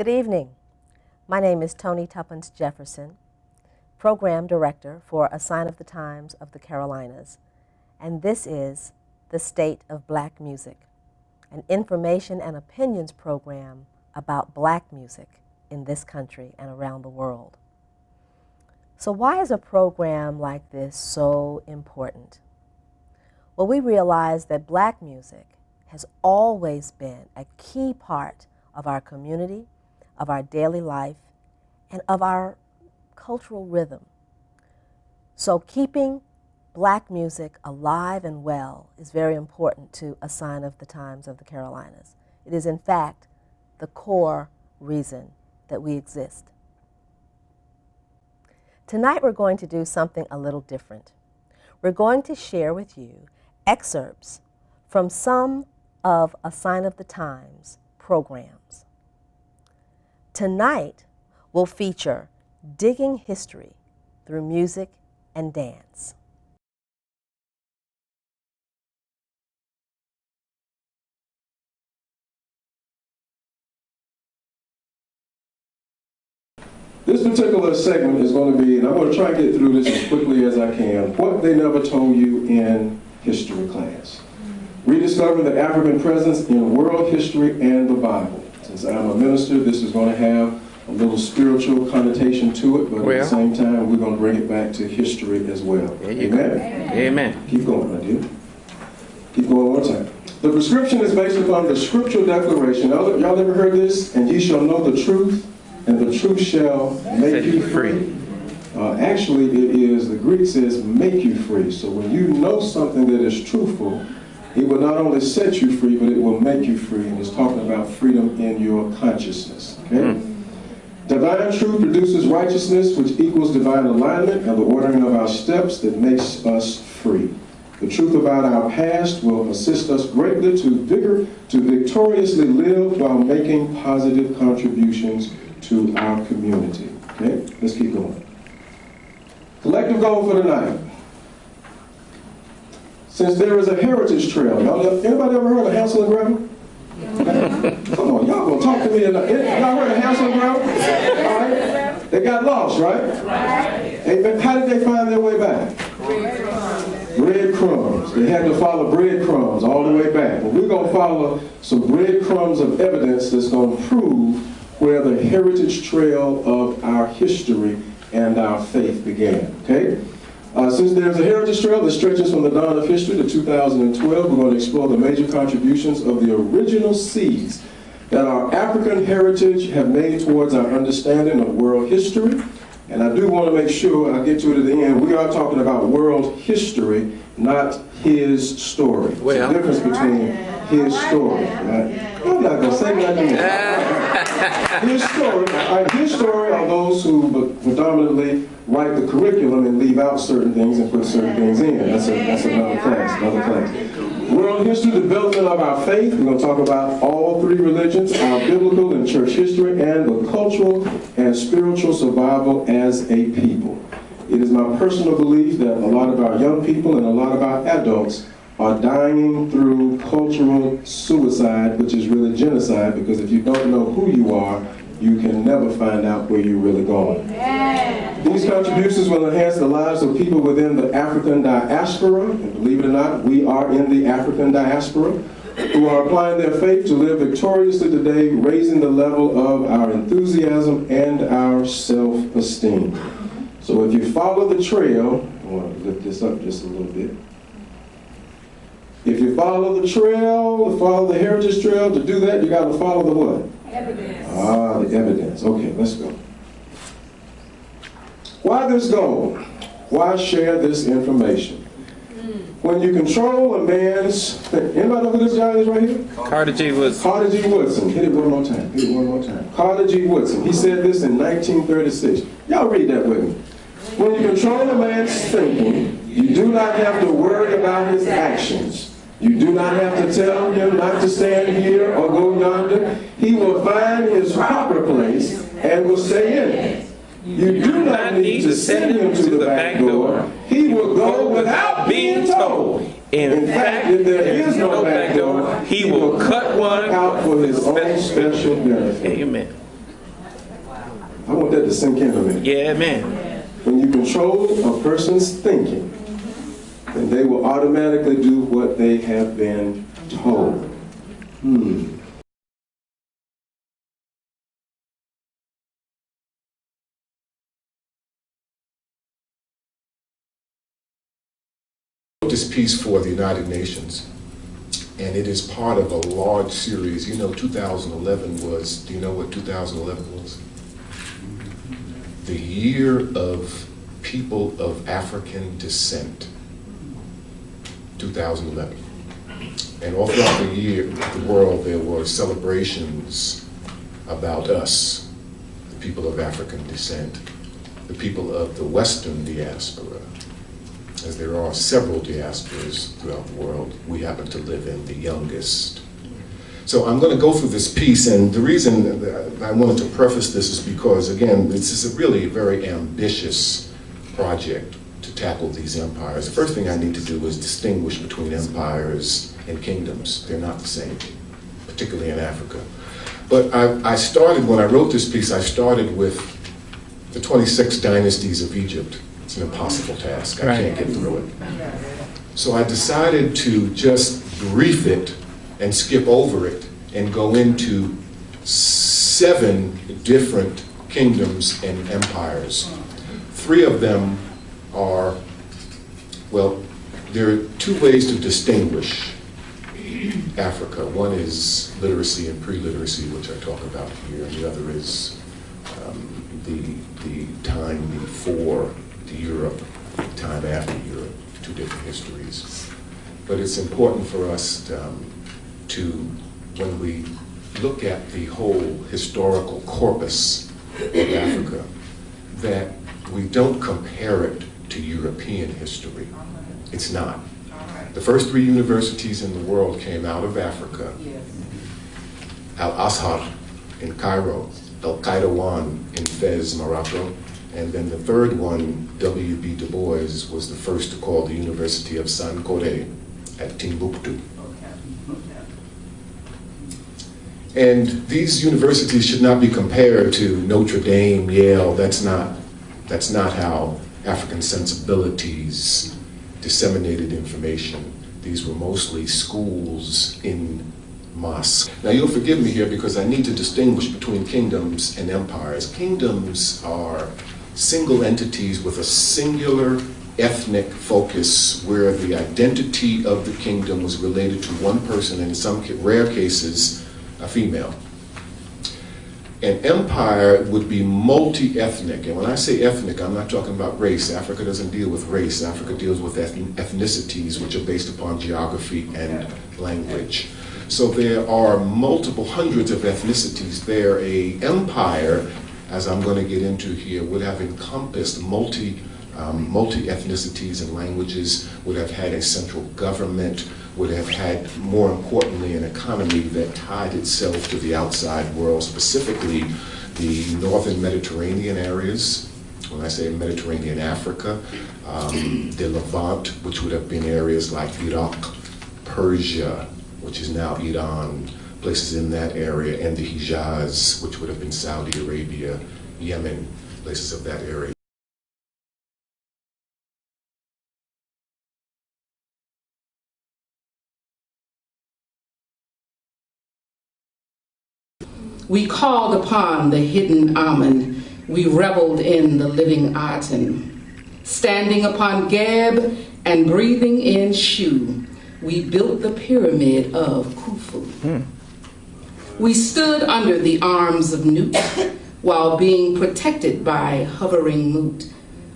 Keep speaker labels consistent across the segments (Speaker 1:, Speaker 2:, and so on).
Speaker 1: Good evening. My name is Toni Tupponce Jefferson, Program Director for A Sign of the Times of the Carolinas, and this is The State of Black Music, an information and opinions program about black music in this country and around the world. So why is a program like this so important? Well, we realize that black music has always been a key part of our community, of our daily life, and of our cultural rhythm. So keeping black music alive and well is very important to A Sign of the Times of the Carolinas. It is, in fact, the core reason that we exist. Tonight we're going to do something a little different. We're going to share with you excerpts from some of A Sign of the Times programs. Tonight will feature Digging History through music and dance.
Speaker 2: This particular segment is going to be, and I'm going to try to get through this as quickly as I can, what they never told you in history class. Rediscovering the African presence in world history and the Bible. Since I'm a minister, this is going to have a little spiritual connotation to it, but at the same time, we're going to bring it back to history as well. Amen?
Speaker 3: Amen.
Speaker 2: Keep going, my dear. Keep going one time. The prescription is based upon the scriptural declaration. Y'all ever heard this? And ye shall know the truth, and the truth shall make you free. Actually, it is, the Greek says, make you free. So when you know something that is truthful, it will not only set you free, but it will make you free. And it's talking about freedom in your consciousness. Okay? Divine truth produces righteousness, which equals divine alignment and the ordering of our steps that makes us free. The truth about our past will assist us greatly to victoriously live while making positive contributions to our community. Okay? Let's keep going. Collective goal for tonight. Since there is a heritage trail, anybody ever heard of Hansel and Gretel? Come on, y'all gonna talk to me. Y'all heard of Hansel and Gretel? All right. They got lost, right? Right. How did they find their way back? Breadcrumbs. They had to follow breadcrumbs all the way back. Well, we're gonna follow some breadcrumbs of evidence that's gonna prove where the heritage trail of our history and our faith began. Okay? Since there's a heritage trail that stretches from the dawn of history to 2012, we're going to explore the major contributions of the original seeds that our African heritage have made towards our understanding of world history. And I do want to make sure, I'll get to it at the end, we are talking about world history, not his story. Well, there's a difference between his story. Right? I'm not going to say nothing. His story are those who predominantly write the curriculum and leave out certain things and put certain things in. That's another class. World history, the development of our faith. We're going to talk about all three religions, our biblical and church history, and the cultural and spiritual survival as a people. It is my personal belief that a lot of our young people and a lot of our adults are dying through cultural suicide, which is really genocide, because if you don't know who you are, you can never find out where you're really going. These contributions will enhance the lives of people within the African diaspora, and believe it or not, we are in the African diaspora, who are applying their faith to live victoriously today, raising the level of our enthusiasm and our self-esteem. So if you follow the trail, I want to lift this up just a little bit. If you follow the trail, follow the heritage trail, to do that, you got to follow the what? Evidence. The evidence. Okay, let's go. Why this goal? Why share this information? When you control a man's... Anybody know who this guy is right here?
Speaker 3: Carter G. Woodson. Carter
Speaker 2: G. Woodson. Hit it one more time. Hit it one more time. Carter G. Woodson. He said this in 1936. Y'all read that with me. When you control a man's thinking, you do not have to worry about his actions. You do not have to tell him not to stand here or go yonder. He will find his proper place and will stay in it. You do not need to send him to the back door. He will go without being told. In fact, if there is no back door, he will cut one out for his own special benefit.
Speaker 3: Amen.
Speaker 2: I want that to sink in a minute.
Speaker 3: Yeah, man.
Speaker 2: When you control a person's thinking, then they will automatically do what they have been told.
Speaker 4: This piece for the United Nations, and it is part of a large series. You know, 2011 was, do you know what 2011 was? The year of people of African descent, 2011. And all throughout the year, the world, there were celebrations about us, the people of African descent, the people of the Western diaspora. As there are several diasporas throughout the world, we happen to live in the youngest. So I'm going to go through this piece, and the reason that I wanted to preface this is because, again, this is a really very ambitious project to tackle these empires. The first thing I need to do is distinguish between empires and kingdoms. They're not the same, particularly in Africa. But I started, when I wrote this piece, I started with the 26 dynasties of Egypt. It's an impossible task. I can't get through it. So I decided to just brief it and skip over it and go into 7 different kingdoms and empires. 3 of them are, well, there are 2 ways to distinguish Africa. One is literacy and pre-literacy, which I talk about here, and the other is the time before Europe, time after Europe, 2 different histories. But it's important for us to, when we look at the whole historical corpus of Africa, that we don't compare it to European history. It's not. The first 3 universities in the world came out of Africa. Al-Azhar in Cairo, Al-Qayrawan in Fez, Morocco, and then the 3rd one, W.B. Du Bois, was the first to call the University of Sankore at Timbuktu. And these universities should not be compared to Notre Dame, Yale. That's not how African sensibilities disseminated information. These were mostly schools in mosques. Now you'll forgive me here because I need to distinguish between kingdoms and empires. Kingdoms are single entities with a singular ethnic focus where the identity of the kingdom was related to one person, and in some rare cases, a female. An empire would be multi-ethnic, and when I say ethnic, I'm not talking about race. Africa doesn't deal with race. Africa deals with ethnicities, which are based upon geography and language. So there are multiple hundreds of ethnicities there. An empire, as I'm going to get into here, would have encompassed multi-ethnicities and languages, would have had a central government, would have had, more importantly, an economy that tied itself to the outside world, specifically the northern Mediterranean areas. When I say Mediterranean Africa, the Levant, which would have been areas like Iraq, Persia, which is now Iran, places in that area, and the Hijaz, which would have been Saudi Arabia, Yemen, places of that area.
Speaker 5: We called upon the hidden Amen. We reveled in the living Aten. Standing upon Geb and breathing in Shu, we built the pyramid of Khufu. We stood under the arms of Nut while being protected by hovering Mut.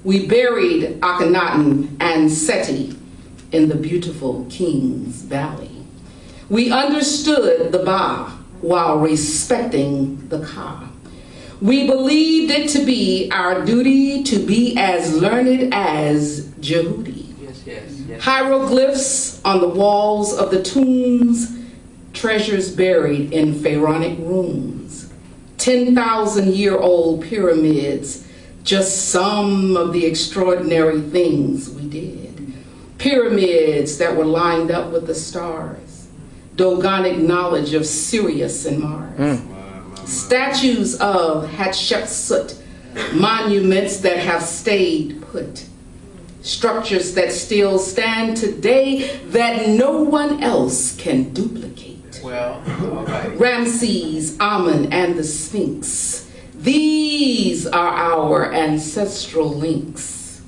Speaker 5: We buried Akhenaten and Seti in the beautiful King's Valley. We understood the Ba while respecting the Ka. We believed it to be our duty to be as learned as Jehudi. Hieroglyphs on the walls of the tombs, treasures buried in pharaonic rooms. 10,000-year-old pyramids, just some of the extraordinary things we did. Pyramids that were lined up with the stars. Dogonic knowledge of Sirius and Mars. Statues of Hatshepsut monuments that have stayed put, structures that still stand today that no one else can duplicate.
Speaker 3: Well, all right.
Speaker 5: Ramses, Amun, and the Sphinx. These are our ancestral links.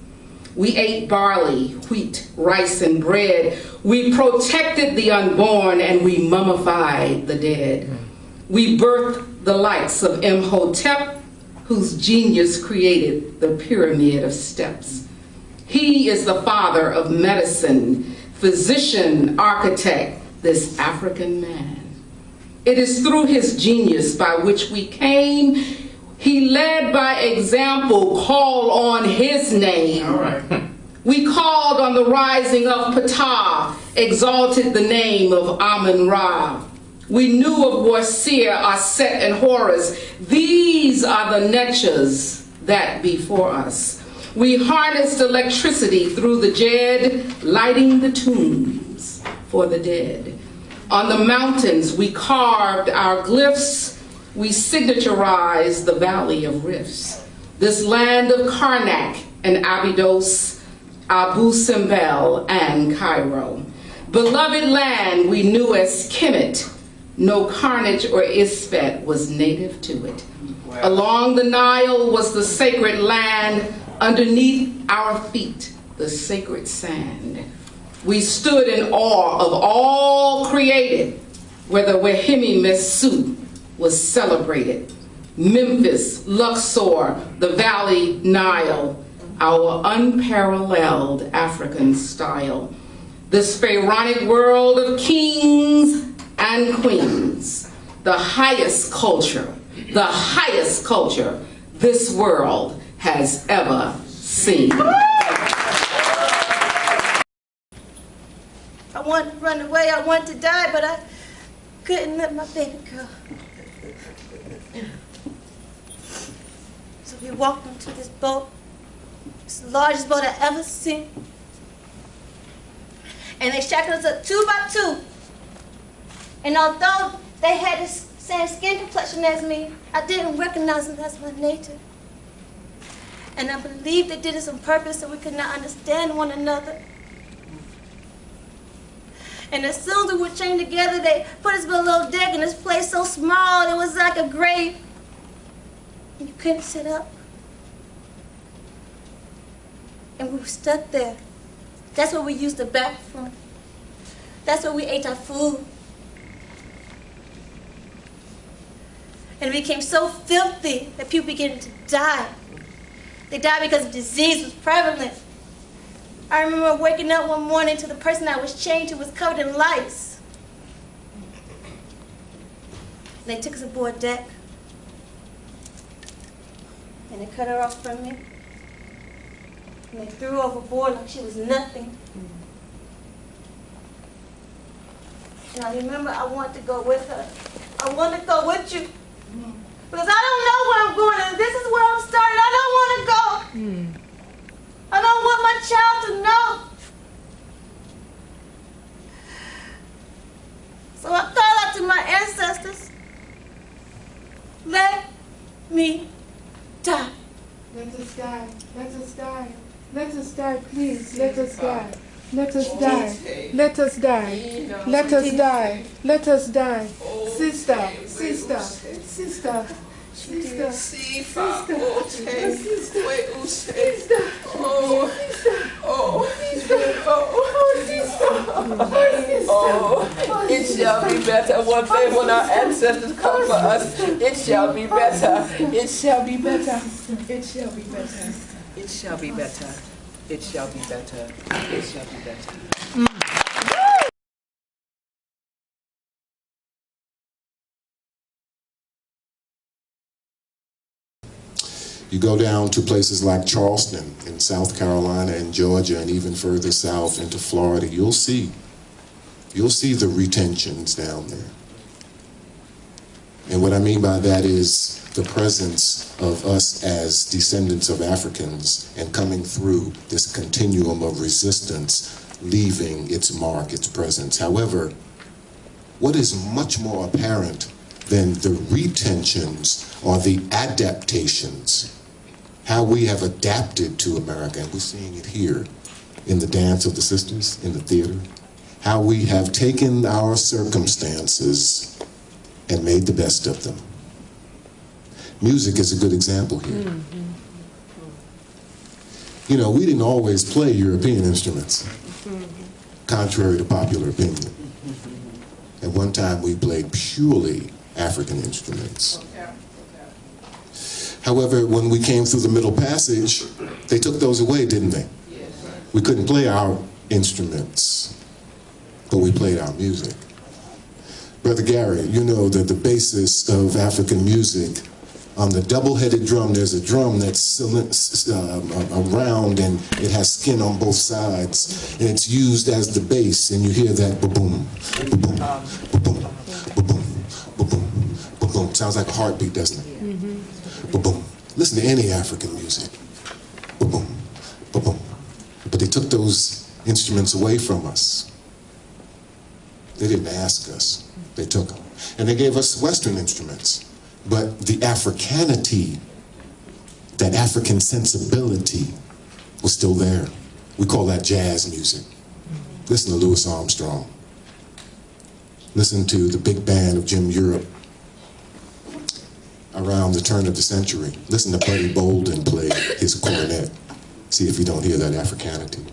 Speaker 5: We ate barley, wheat, rice, and bread. We protected the unborn and we mummified the dead. We birthed the likes of Imhotep, whose genius created the pyramid of steps. He is the father of medicine, physician, architect, this African man. It is through his genius by which we came. He led by example, call on his name.
Speaker 3: All right.
Speaker 5: We called on the rising of Ptah, exalted the name of Amun-Ra. We knew of Warseer, Aset, and Horus. These are the netures that before us. We harnessed electricity through the Jed, lighting the tombs for the dead. On the mountains, we carved our glyphs. We signaturized the Valley of Rifts. This land of Karnak and Abydos, Abu Simbel, and Cairo. Beloved land we knew as Kemet. No carnage or Isfet was native to it. Wow. Along the Nile was the sacred land, underneath our feet, the sacred sand. We stood in awe of all created, where the Wahimi Mesu was celebrated. Memphis, Luxor, the Valley Nile, our unparalleled African style. This pharaonic world of kings and queens, the highest culture this world has ever seen.
Speaker 6: I wanted to run away, I wanted to die, but I couldn't let my baby go. So we walked into this boat. It's the largest boat I've ever seen. And they shackled us up 2 by 2. And although they had the same skin complexion as me, I didn't recognize them as my native. And I believe they did this on purpose so we could not understand one another. And as soon as we were chained together, they put us below deck in this place so small, it was like a grave. And you couldn't sit up. And we were stuck there. That's where we used the bathroom. That's where we ate our food. And it became so filthy that people began to die. They died because disease was prevalent. I remember waking up one morning to the person I was chained to was covered in lice. And they took us aboard deck. And they cut her off from me. And they threw her overboard like she was nothing. And I remember I wanted to go with her. I want to go with you. Because I don't know where I'm going, and this is where I'm starting. I don't want to go. I don't want my child to know. So I call out to my ancestors. Let me die.
Speaker 7: Let us die. Let us die. Let us die, please. Let us die. Let us die. Let us die. Let us die. Let us die. Sister, sister, sister. Sister, sister, sister,
Speaker 8: it shall be better. One day when our ancestors come for us, it shall be better. It shall be better. It shall be better. It shall be better. It shall be better. It shall be better.
Speaker 4: You go down to places like Charleston in South Carolina and Georgia and even further south into Florida, you'll see the retentions down there. And what I mean by that is the presence of us as descendants of Africans and coming through this continuum of resistance, leaving its mark, its presence. However, what is much more apparent than the retentions or the adaptations how we have adapted to America, and we're seeing it here in the dance of the sisters, in the theater, how we have taken our circumstances and made the best of them. Music is a good example here. Mm-hmm. You know, we didn't always play European instruments, contrary to popular opinion. At one time, we played purely African instruments. However, when we came through the Middle Passage, they took those away, didn't they? We couldn't play our instruments, but we played our music. Brother Gary, you know that the basis of African music, on the double-headed drum, there's a drum that's round and it has skin on both sides, and it's used as the bass, and you hear that ba-boom, ba-boom, ba-boom, ba-boom, ba-boom, ba-boom. Sounds like a heartbeat, doesn't it? Mm-hmm. Ba-boom. Listen to any African music. Ba-boom, ba-boom. But they took those instruments away from us. They didn't ask us. They took them. And they gave us Western instruments. But the Africanity, that African sensibility, was still there. We call that jazz music. Listen to Louis Armstrong. Listen to the big band of Jim Europe around the turn of the century. Listen to Buddy Bolden play his cornet. See if you don't hear that Africanity.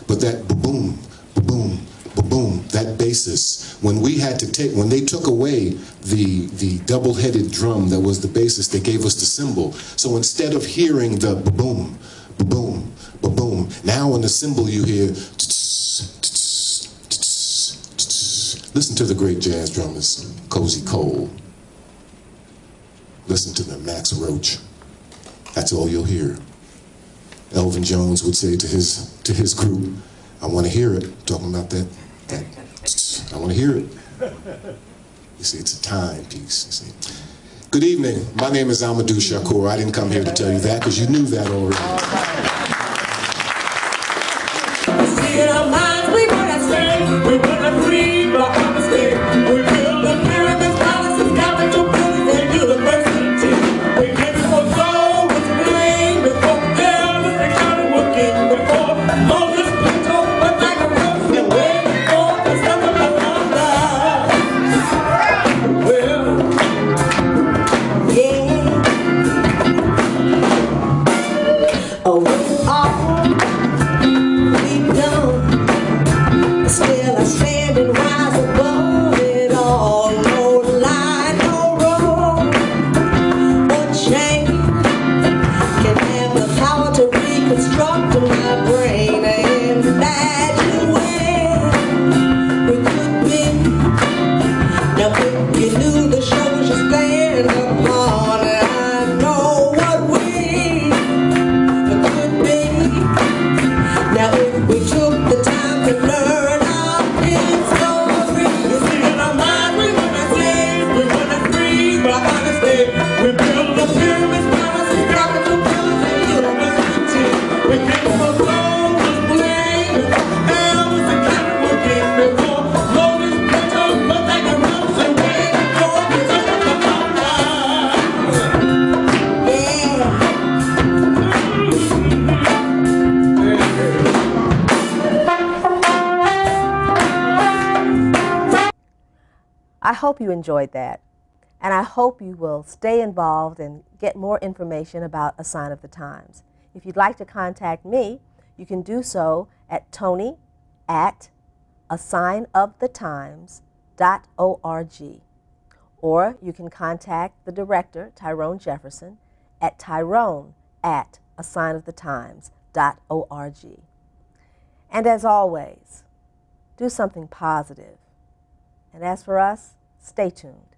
Speaker 4: But that ba-boom, ba-boom, ba-boom, that basis, when they took away the double-headed drum that was the basis, they gave us the cymbal. So instead of hearing the ba-boom, ba-boom, ba-boom, now in the cymbal you hear listen to the great jazz drummers, Cozy Cole. Listen to them, Max Roach. That's all you'll hear. Elvin Jones would say to his group, I want to hear it, talking about that I want to hear it. You see, it's a timepiece, you see. Good evening, my name is Amadou Shakur. I didn't come here to tell you that because you knew that already. See in our minds, we wanna sing, we wanna breathe, but I'm a stick. We build the pyramids, palaces, capital buildings, and universities. We get so low, with blame, before Elvis and Johnny were king, before Moses, Plato, but like a rose, and way before the stuff of my father. Well, yeah. Oh, with all we've done, still I stand and rise above it all. No lie, no wrong, or change can have the power to reconstruct my brain and imagine where we could be. Now if you knew the shows you stand upon, I know what we could be. Now if we took the time to learn our history, you see in our mind we wanna sing, we wanna breathe, but honestly, we build the pyramids, palaces, capital buildings, and universities. We came from Rome, was blamed, Elvis and Johnny were king, before Moses, Plato, but like a rose, and way before the sun of the father.
Speaker 1: I hope you enjoyed that, and I hope you will stay involved and get more information about A Sign of the Times. If you'd like to contact me, you can do so at tony@asignofthetimes.org, or you can contact the director, Tyrone Jefferson, at tyrone@asignofthetimes.org. And as always, do something positive. And as for us, stay tuned.